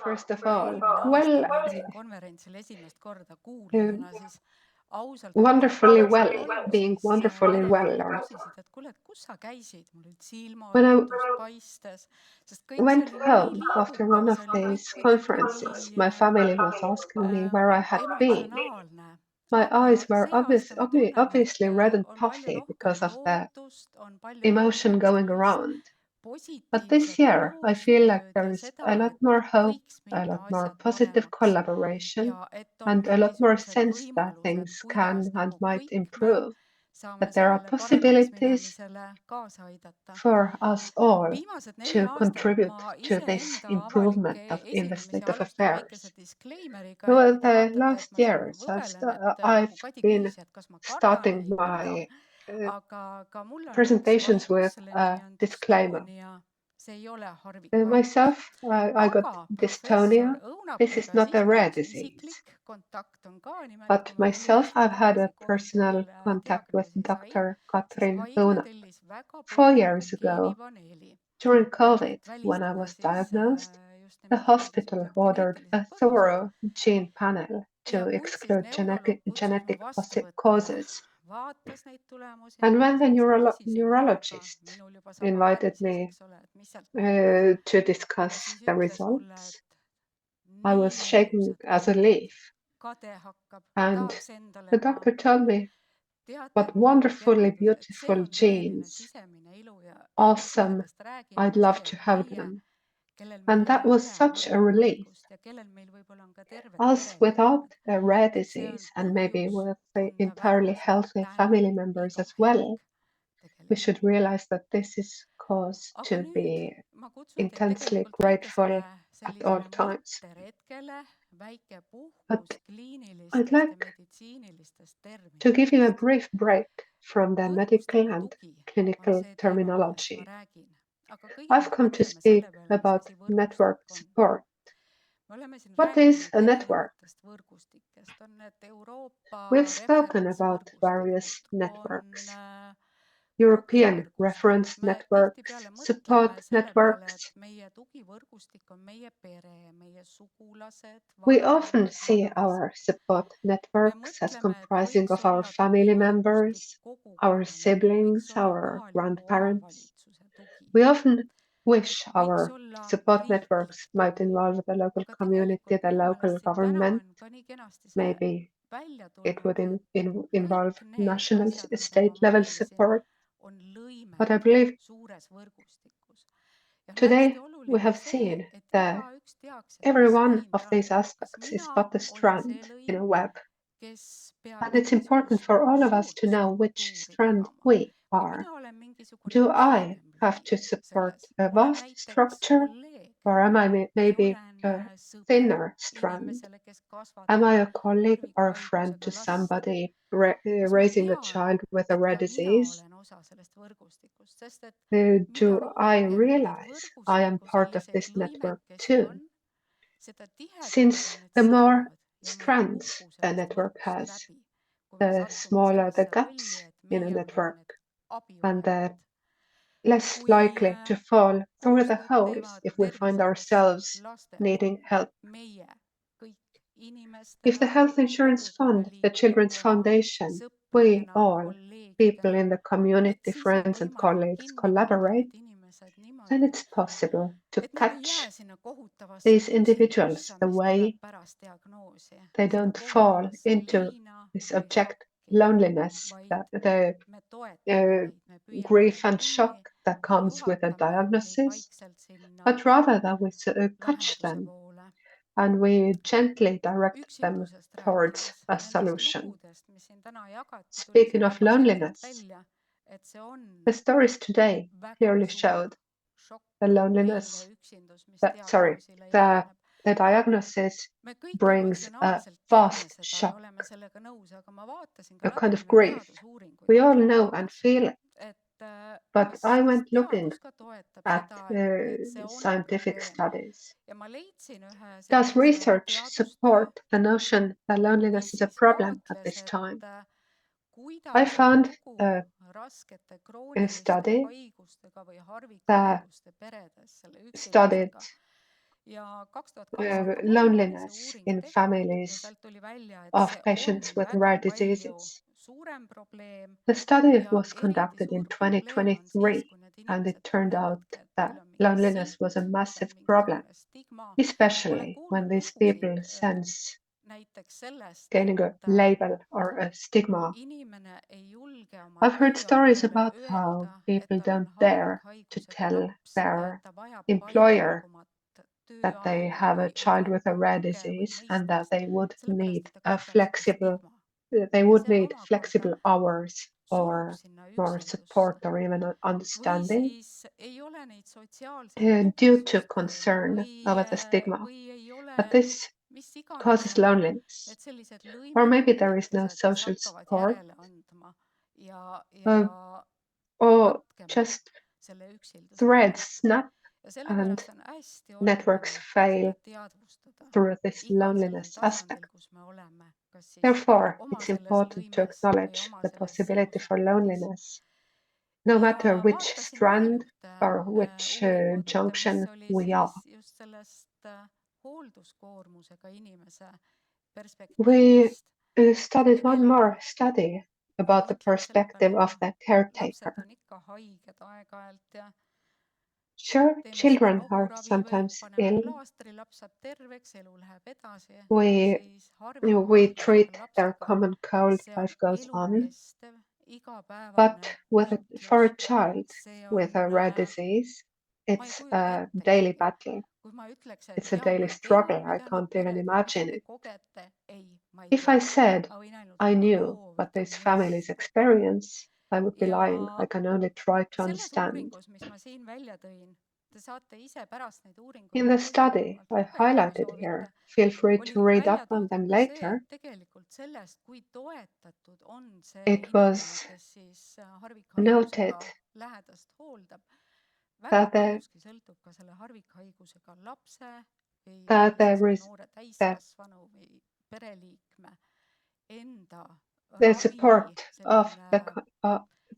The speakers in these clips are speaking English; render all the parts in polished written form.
first of kui all, eelmine aasta ma olin siin konverentsil esimest korda kuulajana, siis ausalt öeldes wonderfully well, paljud being siis wonderfully well. tegelikult küsisid, et kuule, et kus sa käisid, mul olid silmad When I jutust paistes, sest kõik see went oli nii home after one liigukas, of see oli these kõik kuidagi conferences, nii my family was asking me where I had been. emotsionaalne. My Aga eyes were see aasta ma tunnen, et obviously red and on palju puffy because rohkem of the lootust, on palju emotion rohkem going sellist around. But this positiivset year, I feel like koostööd there ja is seda, a lot et more hope, võiks a minna lot more asjad positive paremaks collaboration, ja et on and a lot more mingisugused sense that võimalused, things can kuidas and nagu might kõik me improve, saame that there are sellele paremaks possibilities minemisele kaasa aidata. for us all Viimased 4 to aastat contribute ma to this iseenda improvement avalikke in the esinemisi state of alustan väikese affairs. disclaimeriga, et kui Over te the vaatate, et last ma siin years, võbelen, et I've nagu Kadi been küsis, et kas ma kardan starting või ei karda, my aga ka mul on üks presentations vastus, with selle a nimi on disclaimer. dystonia. See ei ole harvikhaig. Myself, I got Aga professor dystonia. This is Õunapuiga not a rare Signe disease. isiklik kontakt on ka, nimelt But kui ma 4 myself, aastat I've had a tagasi personal COVID-il contact with diagnoosi sain, Dr. siis Katrin haigla Õunap. tellis väga 4 põhjaliku years ago, geenipaneeli, during COVID, et when I välistada was siis diagnosed, just the nimelt hospital mingisugused ordered a geneetilised põhjused. thorough gene panel Ja to kui siis exclude neuroloog kutsus mu genetic vastuvõtule, causes. vaatas neid tulemusi, And when the sellise tõsise näoga, neurologist minul juba saba invited värises, me eks ole, et mis sealt tuleb, to ja discuss siis the ütles mulle, results, et I nii was shaking mõnusad as a kollid, leaf. kade hakkab, And tahaks endale the ka. doctor told me Teate, what mul on wonderfully kergendus, et see beautiful on tõeline genes, sisemine ilu ja miks ma awesome, sellest räägin, I'd on love see, to et have meie, them. kellel And meil ei that was ole such a relief. harvikhaigust ja kellel meil võib-olla on ka terved Us without pereliikmed, a rare et see on disease and maybe põhjus with the tunda entirely väga suurt healthy tänu family members iga as well, hetk we should tegelikult. realize that this is cause Aga to nüüd be ma kutsun teid intensely tegelikult väikesele grateful at all sellisele times. mõtteretkele, väike But puhkus I'd kliinilistest ja like meditsiinilistest to give you a terminitest. brief break from the medical Võrgustiku and tugi on clinical see teema, millest ma terminology. räägin. Aga I've kõigepealt come to mõtleme speak selle peale, mis about asi network võrgustik on. support. Me oleme siin What is rääkinud a network? erinevatest võrgustikest. On need Euroopa We've spoken about various referentsvõrgustikud, on networks, European tugivõrgustikud. reference Me networks, tihtipeale mõtleme support selle peale, networks. et meie tugivõrgustik on meie pere, meie sugulased, We often vanemad, see vanaisad. our support Me networks as mõtleme, et comprising võiks of our olla family tugivõrgustik members, our kogukonnale, võiks siblings, olla our kohaliku grandparents. omavalitsuse tugi, We often wish võiks our olla support riiklik networks might tugi. involve the local Aga community, tegelikult the minu local meelest siin täna government. on ka nii kenasti see Maybe välja it would tulnud, et involve kõik need national asjad, mida ma state level mainisin, support. on lõimed But I believe suures võrgustikus. Ja on hästi today we oluline have see, seen et that igaüks teaks, et every mis one lõim of ta these on. Kas aspects is mina but a olen see strand in a lõim, web. kes And peab it's important mingisugust for all of us to know which struktuuri strand tagama we või are. mina olen mingisugune Do I peenem have to lõim support selles. a Olen vast näiteks structure kolleeg or am I või maybe olen a sõber thinner strand? inimesele, kes Am I kasvatab a colleague or a friend harvikhaigusega to last. somebody Kas ma raising a tean, child with a et rare ka mina disease? olen osa sellest võrgustikust, sest et mida Do I rohkem neid realize I am võrgustiku part of selliseid this network lõimekesi too? on, seda tihedamad Since on need the more silmad ja me ei strands kuku a sellest network võrgust has, läbi, kui me the satume smaller the sellesse rolli, gaps et in a meie oleme network need and the abivajajad. less Kui likely to fall through the koostööd holes teevad if we find Tervisekassa, ourselves laste, needing help. meie, kõik If the inimestena, Health Insurance Fund, the Children's kogukonnaliikmetena, Foundation, we sõpradena, all, people kolleegidena, in the et community, siis on friends and võimalik colleagues kinni panna collaborate, need inimesed then niimoodi, it's possible to et nad ei jää catch sinna kohutavasse these individuals üksindusse, the mis tuleb way pärast diagnoosi, they sinna don't fall kohutavasse into liina this või abject häkki, loneliness, vaid the me toetame neid, me püüame grief neid and kinni shock that ja comes with a juhatame neid diagnosis, vaikselt sinna but rather that we catch lahenduse them poole. and we gently direct them Üksindusest towards rääkides, a nendest solution. lugudest, mis siin täna jagati, tuli see Speaking of väga selgelt loneliness, välja, et see on the stories today väga clearly suur showed šokk, the õigne loneliness, üksindus, mis sorry, diagnoosile järgneb. the diagnosis Me kõik brings a emotsionaalselt teame vast seda ja shock, oleme sellega nõus, aga ma vaatasin ka a kind of natukene grief. teadusuuringuid, We mis all know and ütlevad, feel it, et but I kas went looking teadus ka toetab at seda, et see on scientific probleem. studies. Ja ma leidsin ühe Does sellise research teadustöö, support the notion that loneliness mis is a siis problem at vaatles, this time? et I kuidas on found lugu raskete in a krooniliste study haigustega või that harvikhaiguste peredes, selle studied üksindusega. ja 2023 oli see loneliness uuring in tehtud ja families sealt tuli välja, et of see patients on with väga rare palju diseases. suurem probleem The study ja was eriti conducted in suur probleem on siis, 2023, kui need and it inimesed turned out tunnevadki, et that neil on mingi loneliness silt, was a see massive on problem, mingisugune stigma. Ma olen especially when kuulnud these people lugusid sense näiteks sellest, gaining a et label or a stigma. inimene ei julge oma I've heard stories tööandjale about how öelda, et people tal on don't dare to harvikhaigusega tell laps ja et their ta vajab employer paindlikumat that they tööaega have a või child with a rohkem rare tuge või disease and that mõistmist, they would sellepärast need et ta a kõik on sihuke flexible stigma they ja would see need omakorda flexible hours surub or sinna more üksindusse. support or even Või understanding siis ei ole neid sotsiaalseid due to tugisüsteeme concern over the stigma. või ei ole But this mis iganes causes loneliness. need sellised Or maybe lõimitud there is no tükikesed, mis social hakkavad support järele andma ja uh, or katkema just selle üksilduse threads tõttu. snap Ja and sellepärast on hästi networks oluline fail seda teadvustada through this igal sellel loneliness tasandil, aspect. kus me oleme, kas siis Therefore, oma it's selles important to lõimes või acknowledge oma the selles possibility for sidususpunktis. loneliness, no matter Ja which vaatasin veel strand ühte or which uuringut, mis junction oli we are. siis just sellest hoolduskoormusega inimese We perspektiivist. studied one Meil on more study about the mõtled selle perspective peale, of the et lapsed caretaker. on ikka haiged aeg-ajalt ja Sure, teeme seda children are nohuravi või sometimes paneme ill. plaastri, laps saab terveks, elu läheb edasi, aga We siis we treat harvikhaigusega their lapsega common cold, see on life goes on. elukestev, But igapäevane for a võitlus. child See with a on, rare disease, ma ei it's kujuta a daily ettegi, battle. kui ma ütleks, et It's a jaa, daily ma tean, struggle. I mida need can't even pered ja mida imagine te it. kogete. Ei, ma ei If I tea. said Ma võin ainult I knew what proovida these families mõista. experience, I would be lying. Ja I can only try to selles understand. uuringus, mis ma siin välja tõin, te saate ise pärast neid uuringuid In the study põhjalikumalt I lugeda, kui highlighted soovite, here, feel free to oli read up välja on them toodud ka see, later. et tegelikult sellest, kui toetatud on see It inimene, was kes siis noted harvikhaigusega lähedast hooldab, väga that the paljuski sõltub ka selle harvikhaigusega lapse that või there siis ka is noore that täiskasvanu või pereliikme enda the ravi support of selline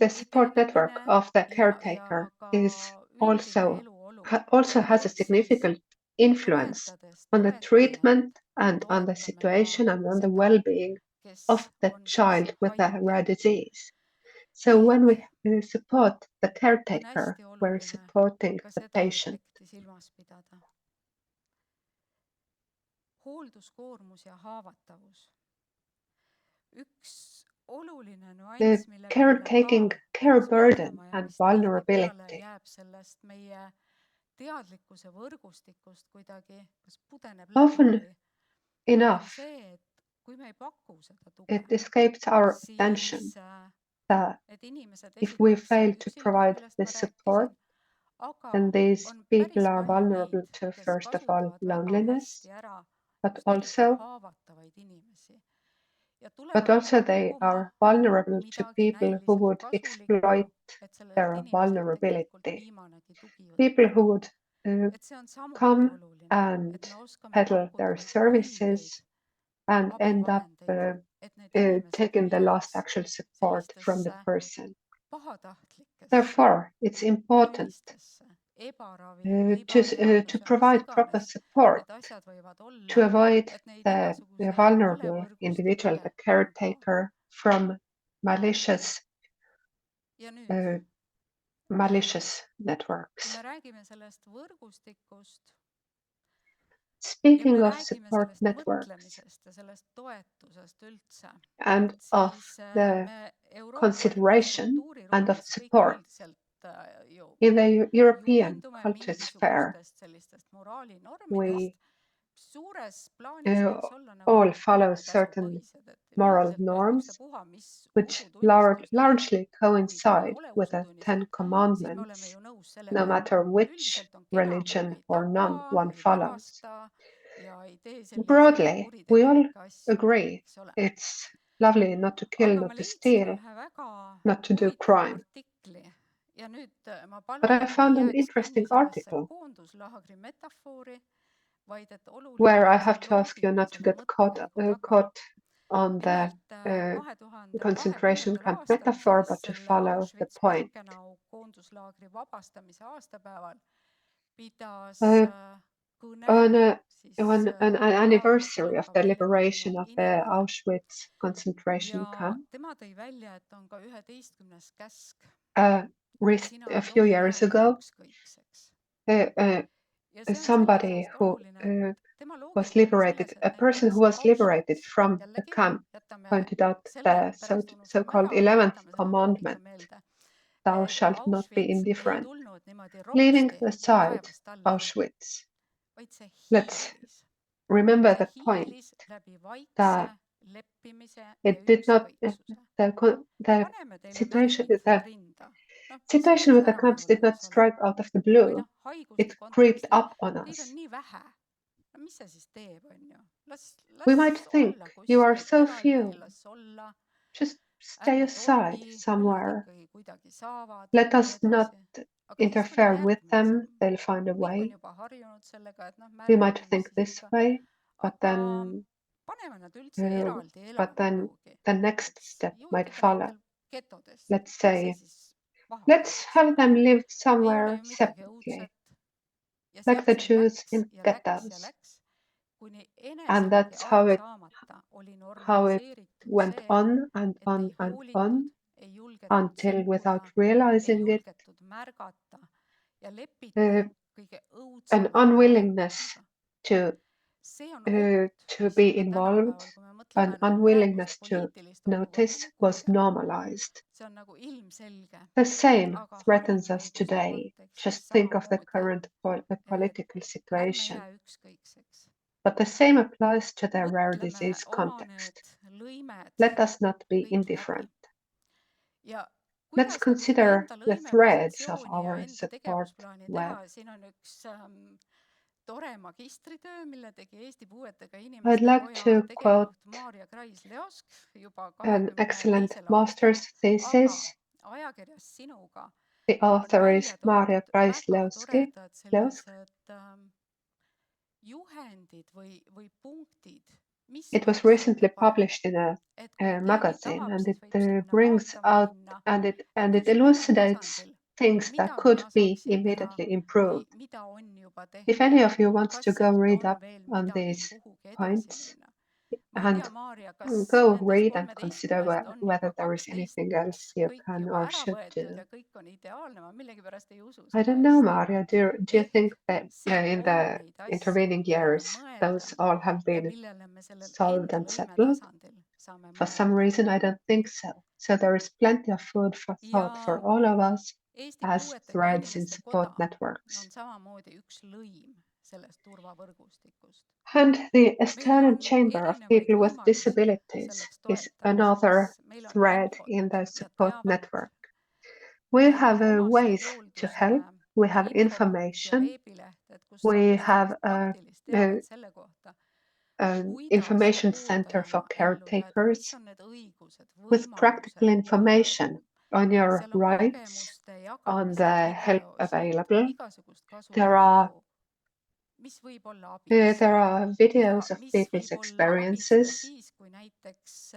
the support network edenemine of the ja caretaker ka is üldine also eluolu. also has a Ehk siis significant influence toetades on the toetajat, treatment me and on the toetame ka situation and on the seda, well-being kes of the on siis child with a haige. rare disease. So when Ehk we support the on caretaker, hästi we're oluline supporting ka the seda patient. aspekti silmas pidada. Hoolduskoormus ja haavatavus. Üks oluline The nüanss, mille peale caretaking, ka care peaks burden mõtlema ja and mis tihtipeale vulnerability. jääb sellest meie teadlikkuse võrgustikust kuidagi kas pudeneb läbi Often või on enough, see, et kui me ei paku seda tuge, it escapes our attention siis that need inimesed if we esiteks fail to üksildus, provide millest ma this support, rääkisin, aga then these on people päris are palju vulnerable neid, to, kes first of all, kasutavad väga loneliness, hästi ära but just eriti also, haavatavaid inimesi ja but tulevad also they pakkuma are vulnerable to midagi people who näiliselt would kasulikku, exploit et sellelt their inimeselt tegelikult vulnerability. viimanegi tugi People võtta. who would Et see on samuti come oluline, and et me oskame peddle pakkuda their neid vahendeid, services and end up abivahendeid, et need inimesed taking ei the last jääks actual support from the sellistesse person. pahatahtlikesse Therefore, it's important löönistesse, ebaravi, to libateaduse, mis provide proper iganes support need asjad võivad to olla, avoid et neid the igasuguseid vulnerable individual, valevõrgustikke the on ka. caretaker, from malicious Ja nüüd, uh, malicious kui networks. me räägime sellest võrgustikust ja Speaking me of räägime support sellest networks mõtlemisest ja sellest toetusest üldse, and of siis the me euroopalikus consideration and of kultuuriruumis kõik support üldiselt ju in the European juhindume culture sphere, mingisugustest sellistest moraalinormidest. we Suures plaanis võiks olla nagu all follow certain anne-tasu-põhised, et moral üldiselt meil norms ükstapuha, mis which usutunnistustele, largely kui ka ei coincide ole with the Ten usutunnistused, siis me oleme Commandments, ju nõus no sellega, matter et which üldiselt on kena, kui me religion ei or none tapa, one ei follows. varasta ja ei tee selliseid Broadly, we all kuritegelikke asju, agree eks ole. it's lovely not to kill, Aga ma not to leidsin steal, ühe väga not to do huvitava crime. artikli ja nüüd ma But palun, I et me ei found an jääks kinni interesting sellesse article koonduslaagri metafoori, vaid et oluline where I on see have to ask you not to loogilisema get caught, mõttekäigu taga. caught on the Nimelt uh, concentration 2020. camp aastal metaphor, siis but to selle follow the point. Auschwitz-Birkenau koonduslaagri vabastamise aastapäeval pidas Uh, on, kõne siis on an anniversary of the liberation of the inimene Auschwitz concentration ja camp tema tõi välja, et on ka 11. käsk, uh, et sina ei a few tohi years jääda ago. ükskõikseks. Uh, Ja see on somebody sellepärast who oluline, et tema was loogika oli liberated, selles, a et person who näiteks was liberated Auschwitz, from the jällegi camp, jätame pointed out selle, the pärast unustame so-called ära, aga 11th jätame selle loogika commandment, meelde. thou shalt not be Auschwitz ei indifferent. tulnud niimoodi Leaving ropsti aside taevast alla, Auschwitz, vaid see let's hiilis. remember See the point hiilis läbi vaikse that leppimise ja it did not, ükskõiksuse. the Paneme teile situation, veriinfot the rinda. Noh, mis situation siis with the ära camps did murda, not eks ole. strike out of the Või blue. noh, haiguste It creeped kontekstis. up on Teid on us. nii vähe. No mis see siis teeb, on ju? We might Las think olla you are kuskil so eraldi, few. las olla. Just stay Ärme aside torgi, küll nad somewhere. ikkagi kuidagi saavad Let ja us nii not edasi. Aga siis tuleb interfere with järgmine them. samm. They'll find a Kõik on way. juba harjunud sellega, et noh, We might märgime, mis think siis this ikka. way, but Aga then paneme nad üldse eraldi elama kuhugi. the next Näiteks step might juhtide follow. näitel getodesse. Let's Mis see say, siis paha on, let's eks have ole? them live Ei ole somewhere ju midagi separately, õudset. Ja like sealt the see Jews läks in ja läks ja ghettos. läks, kuni And enesestki that's aru saamata oli how it normaliseeritud went see, on and et on ei and hoolitud, on ei julgetud until without sekkuda, ei realizing it, julgetud märgata ja lepiti kõige an õudsemate unwillingness arengutega. to See on oht, to mis be ka involved, tänapäeval, kui me mõtleme an praegust unwillingness to poliitilist notice olukorda, no was kuulge, normalized. see on nagu ilmselge, The same aga threatens us hariõiguste today. kontekstis Just think of the samamoodi, current political ärme situation. jää ükskõikseks. But the same applies to the rare Mõtleme disease oma context. need lõimed Let us not be kõik läbi. indifferent. Ja Let's kuidas nagu seda consider enda the threads of lõimepositsiooni ja our enda support tegevusplaani web. teha, siin on üks tore magistritöö, mille tegi Eesti Puuetega I'd Inimeste like Koja to quote tegevjuht Maarja Krais-Leosk juba an 22. excellent aastal, master's aga thesis. ajakirjas Sinuga The on author is välja Maarja toodud väga Krais-Leosk. toredad sellised juhendid või punktid, mis It was võiks olla recently parem. published in a Et kui keegi magazine, tahab, and siis it võib sinna brings vaatama out minna and ja it küsida enda elucidates tasandil, things that mida could mina be saaksin teha immediately või improved. mida on juba If any tehtud. of you wants Kas to go sealt read on up veel on midagi, these kuhugi edasi points minna? Ma ei and tea, Maarja, kas go nendest read and 13 consider on whether juba there is 12 anything else you kõik can juba or ära should võetud do. ja kõik on ideaalne, ma millegipärast ei usu I seda don't know, hästi. Maarja, do you think that Siin in on the neid asju, intervening millele years mõelda those all have ja been millele me sellel solved enda and lõime settled? tasandil saame For some mõelda. reason, I don't think so. So there is plenty of food for thought Ja for all of us Eesti as Puuetega threads in Inimeste support Koda networks. on samamoodi üks lõim sellest turvavõrgustikust. And the Meil Estonian on Chamber of erinevaid People with võimalusi Disabilities selleks is toetamiseks. another Meil on thread infot in the ja support teavet. network. We Meil have on ways to help. omastehoolduse We have infopukk ja information. veebilehed, kus We saab just have sellist praktilist teavet selle kohta, an kuidas information center for hooldajana ellu jääda, mis caretakers on need õigused, with practical võimalused. information on your Seal on rights, kogemuste on jagamise the help videosid, available. igasugust There are kasulikku, mis võib olla abiks. there are Ja videos of mis people's võib olla abiks ka experiences, siis, kui näiteks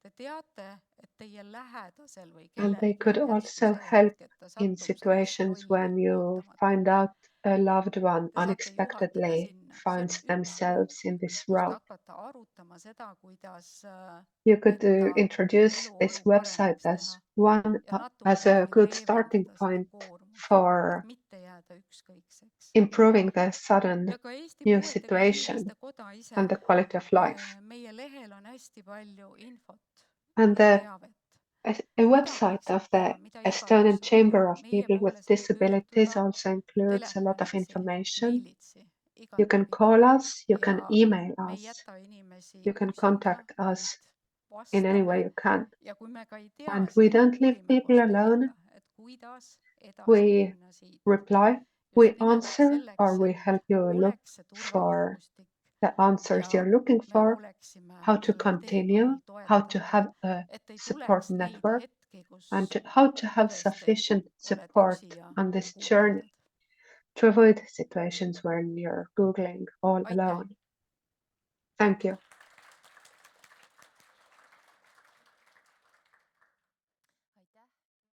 te teate, et teie lähedasel või and they kellelgi could on järsku also see help hetk, et ta in satub sellesse situations when rolli you ootamatult. find out a loved one Te saate juhatada unexpectedly sinna. See on finds üks themselves koht, in this kust role. hakata arutama seda, kuidas You could enda introduce this eluolu website paremaks as teha one ja as a natukene good starting leevendada seda point koormust, et for mitte jääda ükskõikseks. improving the sudden Ja ka Eesti new Puuetega situation Inimeste Koda ise, and the quality of life. meie lehel on hästi palju infot And ja the teavet, a mida website võiksite of teha, the mida Estonian igaüks võib Chamber teha. of Meie People poole with saab Disabilities pöörduda also includes a lot of telefonitsi, information. meilitsi, You can igatepidi. call us, you can Ja email me ei us, jäta inimesi you can üksinda, contact us vaid in any vastame. way you can. Ja kui me ka ei tea, And siis we me don't leave uurime people koos alone. teiega, et kuidas edasi We minna siit. reply, we Just nimelt answer, selleks, or we et help you look oleks see for turvavõrgustik the answers ja you're looking me for, oleksime how to sellel continue, teekonnal how to toetatud, have a et ei support tuleks neid network, hetki, kus and how to have tõesti sufficient oled support üksi ja on this guugeldad. journey to avoid situations when you're Googling all Aitäh! alone. Thank you.